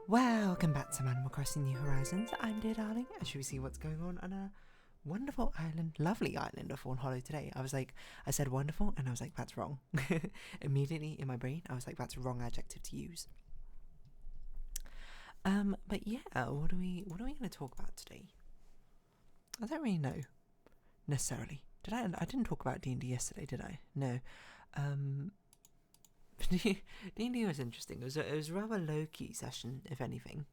Welcome back to Animal Crossing New Horizons. I'm Dear Darling, and should we see what's going on a wonderful island, lovely island of Fawnhallow today. I said wonderful, and I was like, that's wrong. Immediately in my brain, I was like, that's a wrong adjective to use. But yeah, what are we going to talk about today? I don't really know, necessarily. I didn't talk about D&D yesterday, did I? No. D&D was interesting. It was a rather low-key session, if anything.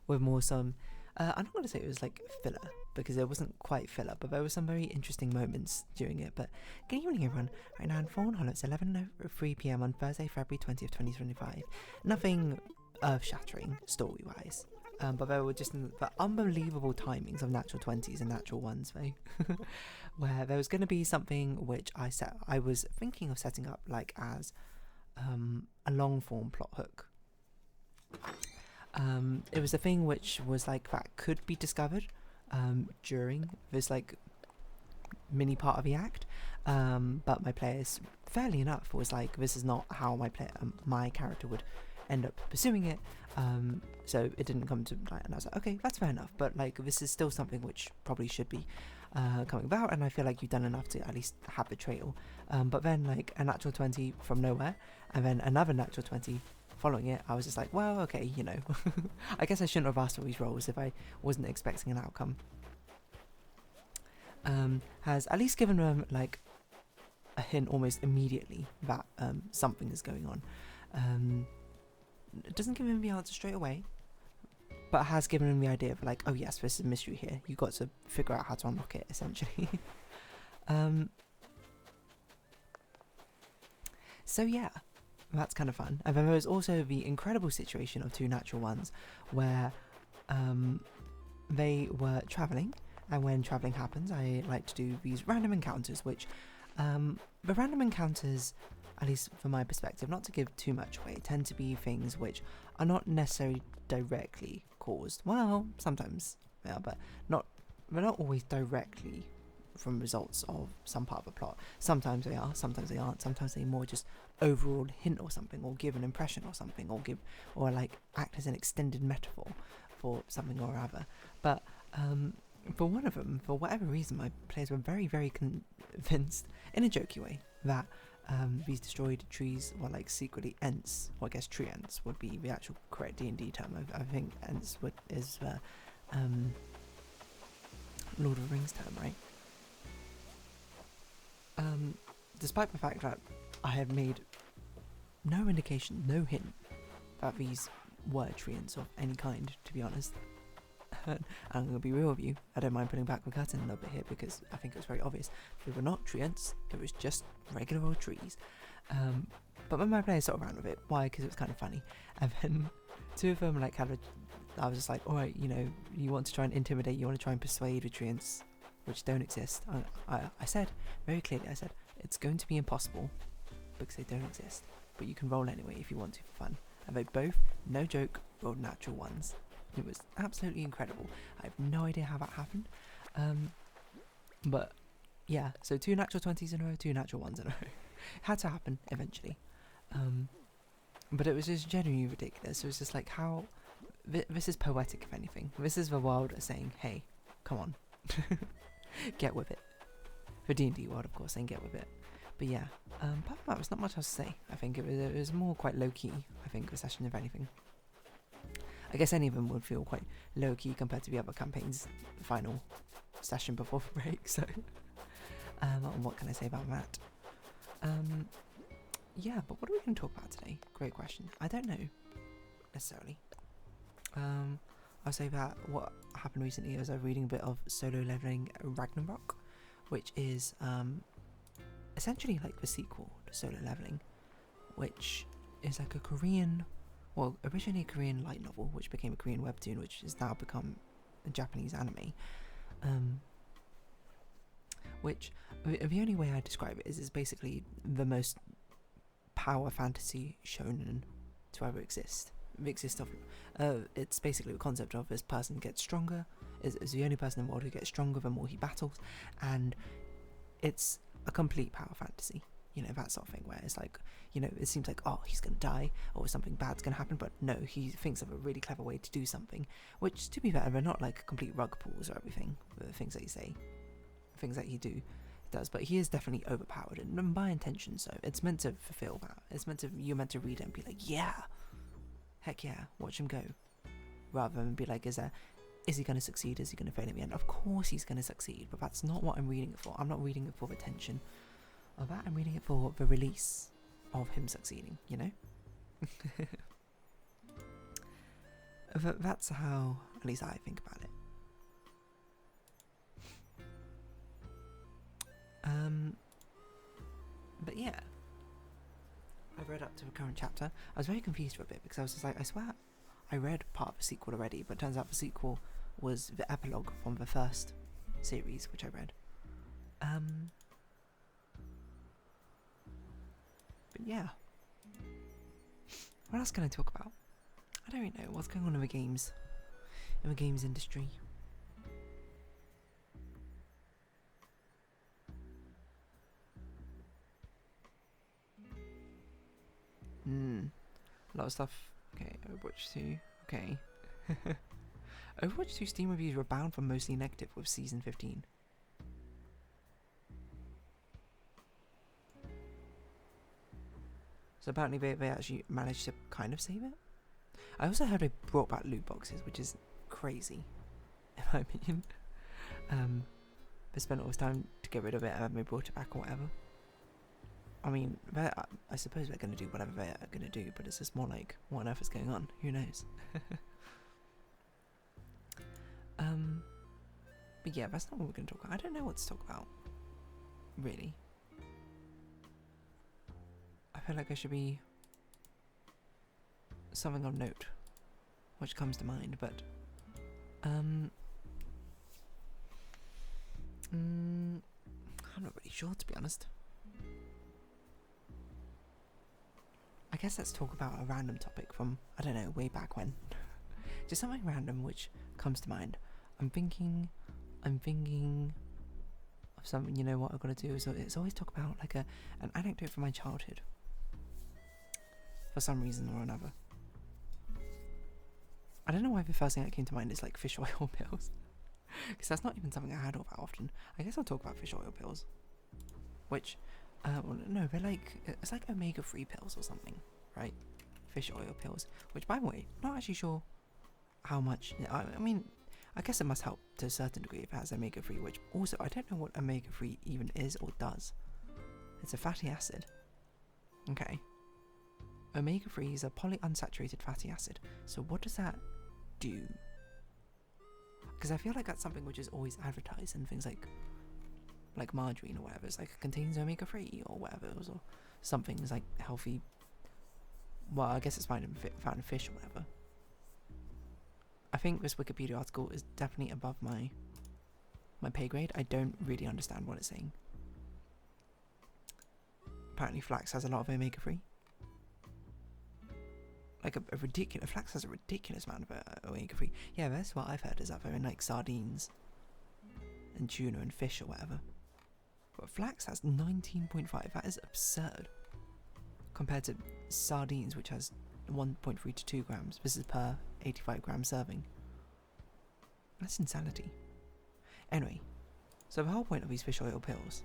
With more some... I'm not going to say it was like filler, because it wasn't quite filler, but there were some very interesting moments during it. But good evening, everyone. Right now in Fawnhallow, it's 11:03 PM on Thursday, February 20th, 2025. Nothing earth-shattering, story-wise. But there were just the unbelievable timings of natural 20s and natural 1s, though. Where there was going to be something which I was thinking of setting up like as a long form plot hook. It was a thing which was like that could be discovered during this like mini part of the act, but my players, fairly enough, was like, this is not how my character would end up pursuing it, so it didn't come to light, and I was like, okay, that's fair enough, but like this is still something which probably should be coming about, and I feel like you've done enough to at least have the trail. But then like a natural 20 from nowhere, and then another natural 20 following it, I was just like, well, okay, you know. I guess I shouldn't have asked for these roles if I wasn't expecting an outcome. Has at least given them like a hint almost immediately that something is going on. It doesn't give him the answer straight away, but has given him the idea of like, oh yes, this is a mystery here. You've got to figure out how to unlock it, essentially. So yeah, that's kind of fun. And then there was also the incredible situation of two natural ones where they were travelling, and when travelling happens, I like to do these random encounters, which the random encounters, at least from my perspective, not to give too much away, tend to be things which are not necessarily directly caused. Well, sometimes they are, but they're not always directly from results of some part of the plot. Sometimes they are, sometimes they aren't. Sometimes they more just overall hint or something, or give an impression or something, or like act as an extended metaphor for something or other. But for one of them, for whatever reason, my players were very, very convinced, in a jokey way, that these destroyed trees were like secretly Ents, or I guess tree Ents would be the actual correct D&D term. I think Ents is the Lord of the Rings term, right? Despite the fact that I had made no indication, no hint that these were tree Ents of any kind, to be honest. And I'm going to be real with you, I don't mind putting back the curtain a little bit here, because I think it was very obvious. They were not tree Ents, it was just regular old trees. But when my players sort of ran with it, why? Because it was kind of funny. And then two of them like I was just like, alright, you know, you want to try and intimidate, you want to try and persuade the tree Ents which don't exist. I said, very clearly, I said, it's going to be impossible because they don't exist, but you can roll anyway if you want to for fun. And they both, no joke, rolled natural ones. It was absolutely incredible. I have no idea how that happened. But yeah, so 2 natural 20s in a row, 2 natural 1s in a row. Had to happen eventually. But it was just genuinely ridiculous. It was just like, how... This is poetic, if anything. This is the world saying, hey, come on. Get with it. For D&D world, of course, saying get with it. But yeah, apart from that, there's not much else to say. I think it was more quite low-key, I think, the session, if anything. I guess any of them would feel quite low-key compared to the other campaign's final session before the break, so... what can I say about that? Yeah, but what are we going to talk about today? Great question. I don't know, necessarily. I'll say that what happened recently is I was reading a bit of Solo Leveling Ragnarok, which is essentially like the sequel to Solo Leveling, which is like a Korean, well, originally a Korean light novel, which became a Korean webtoon, which has now become a Japanese anime. Which, the only way I describe it is basically the most power fantasy shonen to ever exist. It's basically the concept of this person gets stronger, is the only person in the world who gets stronger the more he battles, and it's a complete power fantasy. you know, that sort of thing, where it's like, you know, it seems like, oh, he's gonna die or something bad's gonna happen, but no, he thinks of a really clever way to do something, which, to be fair, they're not like complete rug pulls or everything, the things that you say, things that he does, but he is definitely overpowered, and by intention, so it's meant to fulfill that. You're meant to read it and be like, yeah, heck yeah, watch him go, rather than be like, is he going to succeed? Is he going to fail at the end? Of course he's going to succeed, but that's not what I'm reading it for. I'm not reading it for the tension of that. I'm reading it for the release of him succeeding, you know? That's how, at least I think about it. But yeah, I've read up to the current chapter. I was very confused for a bit because I was just like, I swear I read part of the sequel already, but it turns out the sequel was the epilogue from the first series, which I read. But yeah, what else can I talk about? I don't know what's going on in the games industry. A lot of stuff. Okay, Overwatch 2. Okay. Overwatch 2 Steam reviews rebound from mostly negative with Season 15. So apparently they actually managed to kind of save it. I also heard they brought back loot boxes, which is crazy, in my opinion. They spent all this time to get rid of it and they brought it back or whatever. I mean, I suppose they're going to do whatever they're going to do, but it's just more like, what on earth is going on? Who knows? But yeah, that's not what we're going to talk about. I don't know what to talk about, really. I feel like there should be something of note, which comes to mind, but I'm not really sure, to be honest. I guess let's talk about a random topic from, I don't know, way back when. Just something random which comes to mind. I'm thinking of something, you know what I've got to do is always talk about like an anecdote from my childhood. For some reason or another. I don't know why the first thing that came to mind is like fish oil pills. Because that's not even something I had all that often. I guess I'll talk about fish oil pills. Which, well, no, they're like, it's like omega-3 pills or something, right? Fish oil pills. Which, by the way, not actually sure how much, I mean, I guess it must help to a certain degree if it has omega-3, which also, I don't know what omega-3 even is or does. It's a fatty acid. Okay. Omega-3 is a polyunsaturated fatty acid. So what does that do? Because I feel like that's something which is always advertised in things like margarine or whatever. It's like it contains omega-3 or whatever, or something is like healthy. Well, I guess it's found in fish or whatever. I think this Wikipedia article is definitely above my pay grade. I don't really understand what it's saying. Apparently flax has a lot of omega-3. Like a ridiculous, flax has a ridiculous amount of omega-3. Yeah, that's what I've heard, is that they're in like sardines and tuna and fish or whatever. But flax has 19.5, that is absurd. Compared to sardines, which has 1.3 to 2 grams. This is per 85 gram serving. That's insanity. Anyway, so the whole point of these fish oil pills,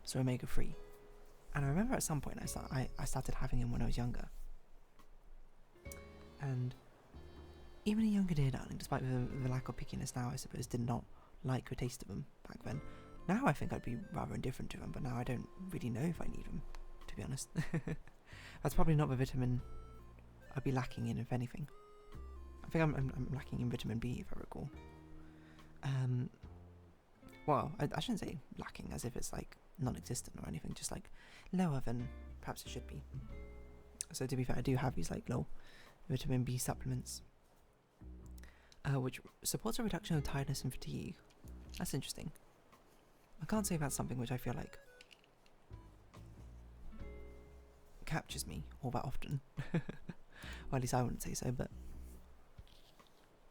so omega-3. And I remember at some point I started having them when I was younger. And even a younger dear darling, despite the lack of pickiness now, I suppose, did not like the taste of them back then. Now I think I'd be rather indifferent to them, but now I don't really know if I need them, to be honest. That's probably not the vitamin I'd be lacking in, if anything. I think I'm lacking in vitamin B, if I recall. Well, I shouldn't say lacking as if it's like non-existent or anything, just like lower than perhaps it should be. So to be fair, I do have these like low vitamin B supplements, which supports a reduction of tiredness and fatigue. That's interesting. I can't say that's something which I feel like captures me all that often. Well, at least I wouldn't say so, but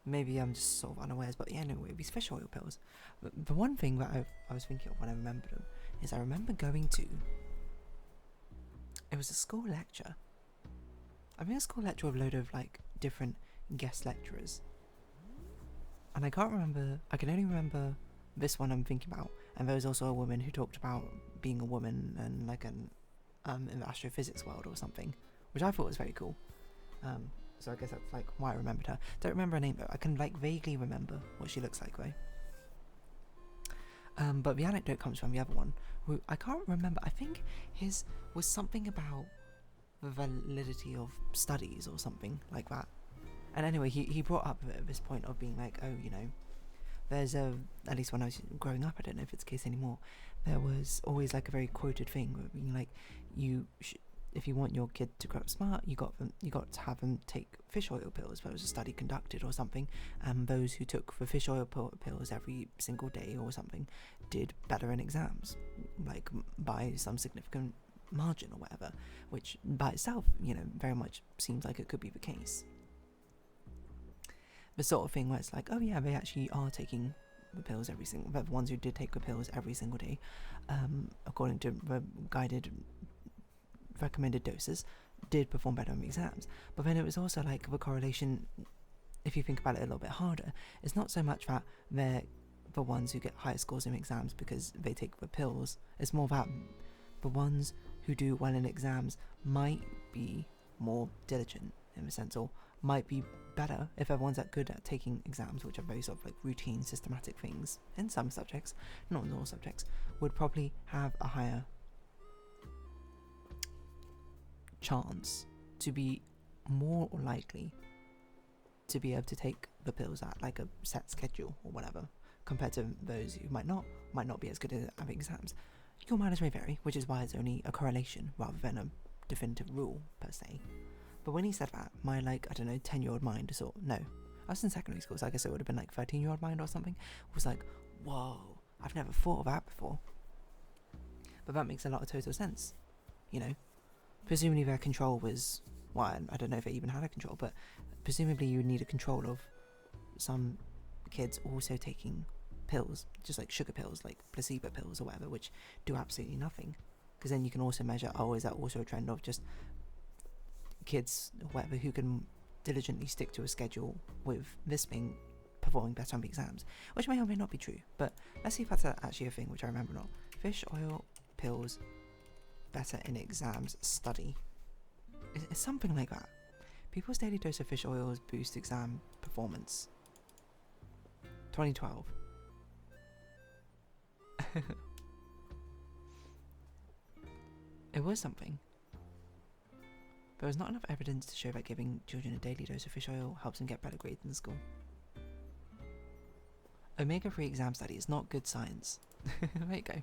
maybe I'm just sort of unawares. But yeah, anyway, these fish oil pills. But the one thing that I was thinking of when I remembered them is I remember going to it was a school lecture. I mean, a school lecture with a load of like different guest lecturers. And I can't remember, I can only remember this one I'm thinking about. And there was also a woman who talked about being a woman and like in the astrophysics world or something, which I thought was very cool. So I guess that's like why I remembered her. Don't remember her name though. I can like vaguely remember what she looks like though. But the anecdote comes from the other one, who I can't remember. I think his was something about the validity of studies or something like that. And anyway, he brought up this point of being like, oh, you know, there's at least when I was growing up, I don't know if it's the case anymore, there was always like a very quoted thing of being like, if you want your kid to grow up smart, you got to have them take fish oil pills. There was a study conducted or something, and those who took the fish oil pills every single day or something did better in exams, like by some significant margin or whatever, which by itself, you know, very much seems like it could be the case. The sort of thing where it's like, oh yeah, they actually are taking the pills the ones who did take the pills every single day, according to the recommended doses, did perform better in the exams. But then it was also like the correlation, if you think about it a little bit harder, it's not so much that they're the ones who get higher scores in exams because they take the pills. It's more that the ones who do well in exams might be more diligent in a sense, or might be better if everyone's that good at taking exams, which are very sort of like routine, systematic things in some subjects, not in all subjects, would probably have a higher chance to be more likely to be able to take the pills at like a set schedule or whatever, compared to those who might not be as good at having exams. Your mileage may vary, which is why it's only a correlation rather than a definitive rule per se. But when he said that, my 10-year-old mind no, I was in secondary school, so I guess it would have been 13-year-old mind or something, was like, whoa, I've never thought of that before. But that makes a lot of total sense, you know. Presumably their control was, well, I don't know if they even had a control, but presumably you would need a control of some kids also taking pills, just like sugar pills, like placebo pills or whatever, which do absolutely nothing. Because then you can also measure, is that also a trend of just kids or whatever who can diligently stick to a schedule with this thing performing better on the exams, which may or may not be true. But let's see if that's actually a thing, which I remember not. Fish oil pills better in exams study. It's something like that. People's daily dose of fish oils boost exam performance. 2012. It was something. There was not enough evidence to show that giving children a daily dose of fish oil helps them get better grades in school. Omega-3 exam study is not good science. There you go.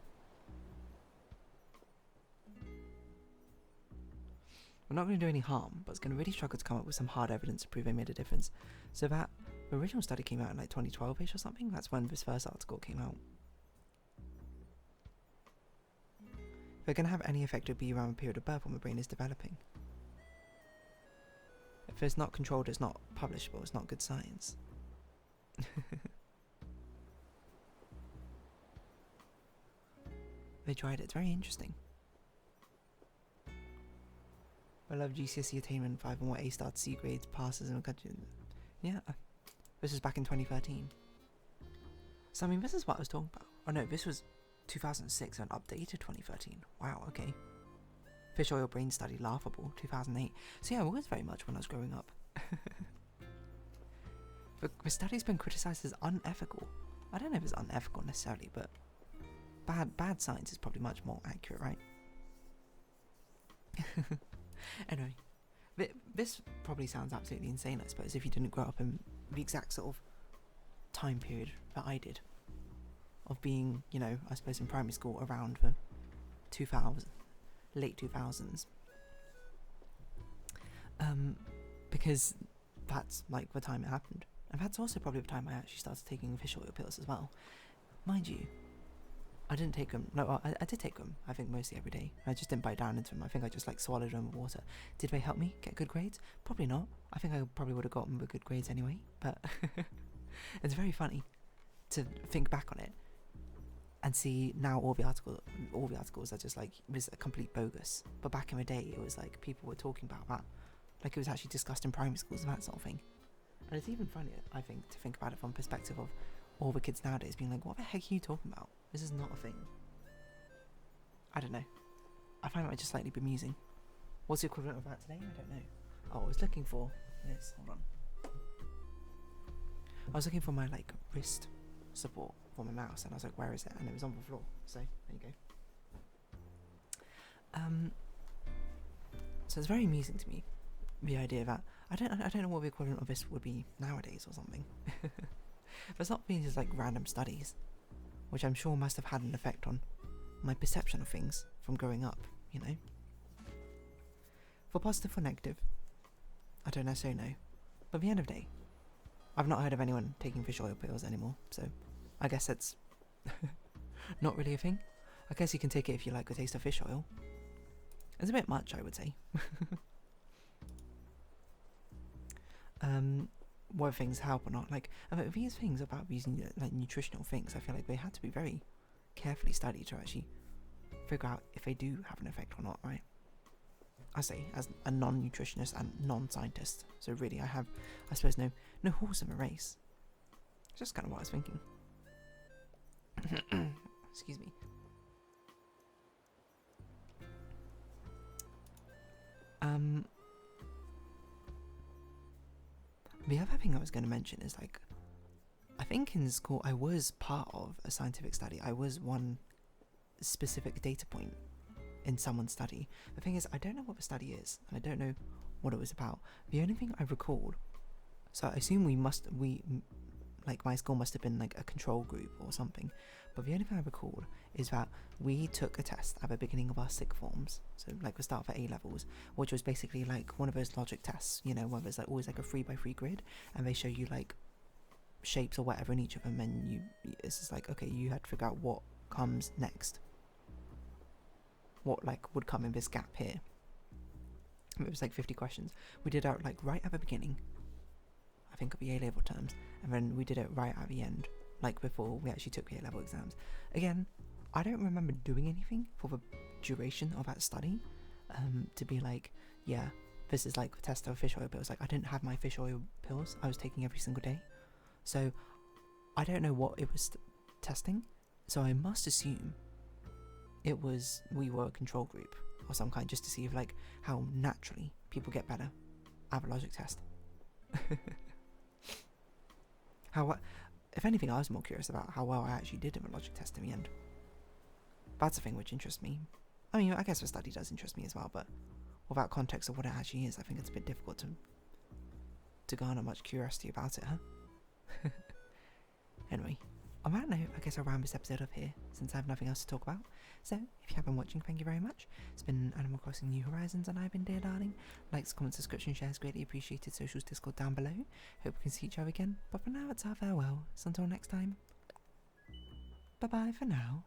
We're not going to do any harm, but it's going to really struggle to come up with some hard evidence to prove they made a difference. So that the original study came out in 2012-ish or something. That's when this first article came out. If they're going to have any effect, it would be around the period of birth when the brain is developing. If it's not controlled, it's not publishable, it's not good science. They tried it, it's very interesting. I love GCSE attainment 5 and what A star to C grades passes in a country. Yeah, this was back in 2013. So I mean, this is what I was talking about. Oh no, this was 2006 and updated 2013. Wow, okay. Fish oil brain study, laughable, 2008. So yeah, it was very much when I was growing up. The study's been criticised as unethical. I don't know if it's unethical necessarily, but bad science is probably much more accurate, right? Anyway, this probably sounds absolutely insane, I suppose, if you didn't grow up in the exact sort of time period that I did. Of being, you know, I suppose in primary school around the 2000s. Late 2000s, because that's like the time it happened, and that's also probably the time I actually started taking fish oil pills as well. Mind you, I didn't take them. No, I did take them. I think mostly every day. I just didn't bite down into them. I think I just swallowed them with water. Did they help me get good grades? Probably not. I think I probably would have gotten the good grades anyway. But it's very funny to think back on it. and see now all the articles are just like, was a complete bogus. But back in the day, it was like people were talking about that, like it was actually discussed in primary schools and that sort of thing. And it's even funnier, I think, to think about it from the perspective of all the kids nowadays being like, what the heck are you talking about? This is not a thing. I don't know. I find that just slightly bemusing. What's the equivalent of that today? I don't know. Oh, I was looking for this. Hold on. I was looking for my like wrist support for my mouse, and I was like, where is it? And it was on the floor. So there you go. So it's very amusing to me, the idea that I don't know what the equivalent of this would be nowadays or something. There's not been just like random studies, which I'm sure must have had an effect on my perception of things from growing up, you know. For positive or negative, I don't necessarily know. But at the end of the day, I've not heard of anyone taking fish oil pills anymore, so I guess that's not really a thing. I guess you can take it if you like the taste of fish oil. It's a bit much, I would say. Whether things help or not, like these things about using like nutritional things, I feel like they had to be very carefully studied to actually figure out if they do have an effect or not, right? I say as a non-nutritionist and non-scientist, so really I suppose no horse in the race. It's just kind of what I was thinking. Excuse me. The other thing I was going to mention is like, I think in school I was part of a scientific study. I was one specific data point in someone's study. The thing is, I don't know what the study is, and I don't know what it was about. The only thing I recalled, so I assume like my school must have been like a control group or something, but the only thing I recalled is that we took a test at the beginning of our sixth forms, so like the start of A levels, which was basically like one of those logic tests, you know, where there's like always like a 3x3 grid, and they show you like shapes or whatever in each of them, and it's just like, okay, you had to figure out what comes next, what like would come in this gap here. It was like 50 questions. We did out like right at the beginning, I think, of the A-level terms, and then we did it right at the end, like before we actually took the A-level exams. Again, I don't remember doing anything for the duration of that study, to be like, yeah, this is like the test of fish oil pills. Like, I didn't have my fish oil pills I was taking every single day, so I don't know what it was testing, so I must assume we were a control group or some kind, just to see if like how naturally people get better at a logic test. If anything, I was more curious about how well I actually did in the logic test in the end. That's a thing which interests me. I mean, I guess the study does interest me as well, but without context of what it actually is, I think it's a bit difficult to garner much curiosity about it, huh? Anyway, on that note, I guess I'll round this episode up here, since I have nothing else to talk about. So, if you have been watching, thank you very much. It's been Animal Crossing New Horizons, and I've been Dear Darling. Likes, comments, subscription, shares, greatly appreciated. Socials, Discord down below. Hope we can see each other again. But for now, it's our farewell. So until next time, bye-bye for now.